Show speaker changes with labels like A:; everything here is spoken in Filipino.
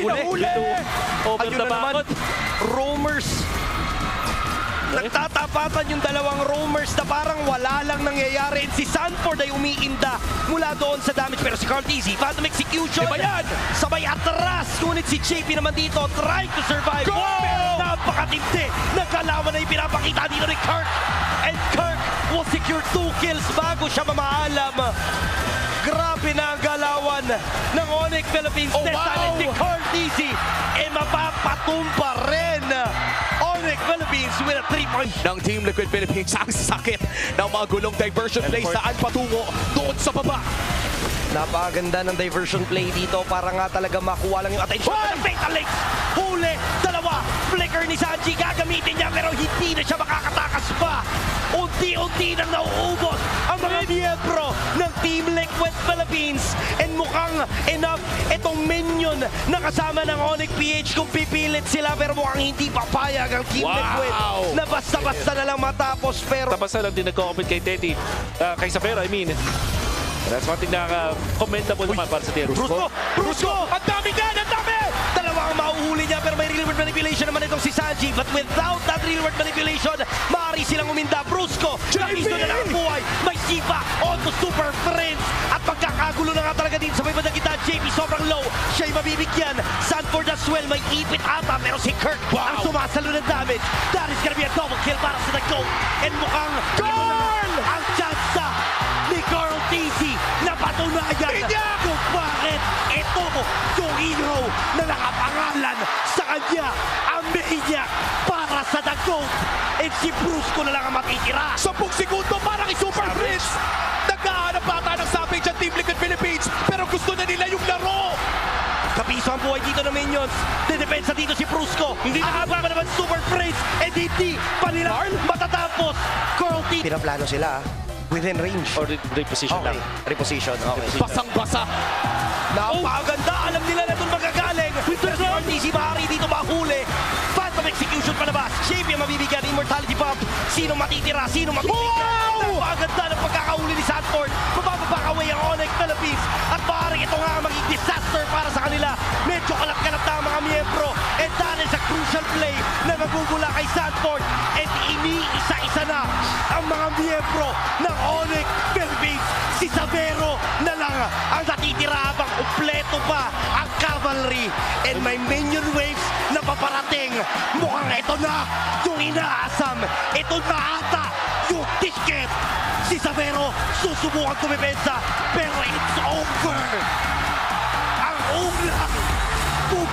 A: nahuli!
B: Over
A: Ayun
B: the
A: na naman,
B: bakot.
A: roamers. Nagtatapatan yung dalawang roamers na parang wala lang nangyayari. And si Sanford ay umiinda mula doon sa damage. Pero si Carl Tizzy, Phantom Execution.
B: Iba yan!
A: Sabay atras. Ngunit si JP naman dito trying to survive.
B: Go!
A: Pero napakatindi ng kalaban na ipinapakita dito ni Kirk. And Kirk will secure 2 kills bago siya mamaalam. Grabe na ang galawan ng Onyx Philippines.
B: Oh,
A: This time,
B: wow!
A: si Carl Tizzy mapapatumpa rin. Onyx Philippines with a 3-point.
B: Ng Team Liquid Philippines, ang sakit ng mga gulong diversion play saan patungo doon sa baba.
A: Napakaganda ng diversion play dito para nga talaga makuha lang yung attention ng Fatal Links. Huli, dalawa, flicker ni Sanji, gagamitin niya pero hindi na siya makakatakas pa. Unti-unti nang nauubos ang mga miyembro ng Team Liquid Philippines. And mukhang enough itong minion na kasama ng Onyx PH kung pipilit sila pero mukhang hindi papayag ang Team
B: Wow!
A: Liquid na basta-basta na lang matapos pero
B: Tapos na lang din nag-comment kay Teddy, kay Savera, I mean. That's one thing na commendable naman para sa Tia
A: Brusco! Brusco! Ang dami ka! Ang dami! Dalawa ang mauhuli niya pero may real world manipulation naman itong si Sanji. But without that real world manipulation, maaari silang uminda. Brusco! Nakisto na lang ang buhay. May sipa! Onto Super Friends! At magkakagulo na nga talaga din sa may bandang kita. JP sobrang low. Siya'y mabibigyan. Sanford as well. May ipit ata pero si Kirk ang sumasalo ng damage. That is gonna be a double kill para sa the-GOAT. And mukhang ang chance ni Carl Tizzy na patunayan kung bakit ito yung hero na nakapangalan sa kanya ang maniac para sa the-GOAT. And si Brusco na lang ang matitira.
B: 10 segundo para kay Super Prince. Nagkahanap bata ng Savage at Team Liquid Philippines pero gusto na nila yung laro.
A: Kapiso ang buhay dito ng minions. Didepensa dito si Brusco. Hindi nakaba pa naman Super Prince. And hindi pa nila matatapos. Carl Tizzy. Pinaplano sila within range.
B: Or reposition
A: Okay,
B: lang.
A: reposition. Okay.
B: Basang-basa.
A: Napakaganda. Alam nila na doon magagaling. Pero si Carl Tizzy maaari dito mahuli. Phantom Execution palabas. JP ang mabibigyan. Immortality Bomb. Sino matitira? Sino mabibigyan? Napakaganda ng pagkakahuli ni Sanford. Mabababakaway ang Onyx Philippines. At maaaring ito nga ang maging disaster para sa kanila. Medyo kalat-kalat na ang mga miyembro. And that is a crucial play na nagugula kay Sanford. And iniisa-isa na ang mga miyembro ng Onyx Philippines. Si Savero na lang ang natitira habang kumpleto pa ang cavalry. And may minion waves na paparating. Mukhang ito na yung inaasam. Ito na ata yung ticket. Si Savero susubukan tumipensa pero it's over. Ang una